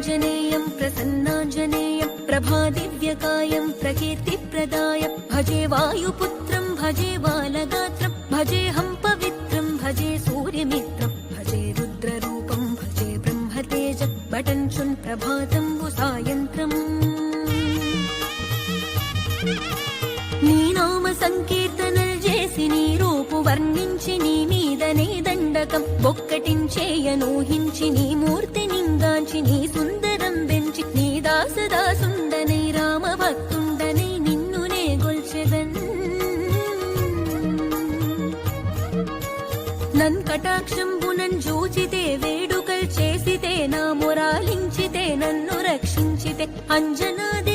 ఆంజనేయం ప్రసన్నాంజనేయం ప్రభాదివ్యకాయం ప్రకీర్తిప్రదాయ భజే వాయుపుత్రం భజే బాలగాత్రం భజేహం పవిత్రం భజే సూర్యమిత్రం భజే రుద్రరూపం భజే బ్రహ్మతేజ పఠంచున్ ప్రభాతంబు సాయంత్రం నీ నామ సంకీర్తనలు చేసి నీ రూపు వర్ణించి నీ మీదనే దండకం ఒక్కటించేయనూహించి నీ మూర్తి నింగాంచి నీ సుందరం పెంచి నీ దాసదాసుండనై రామభక్తుండనై నిన్నునే గొల్చెదన్ నన్ కటాక్షంబునన్ జూచితే వేడుకల్ చేసితే నా మొరాలించితే నన్ను రక్షించితే అంజనాది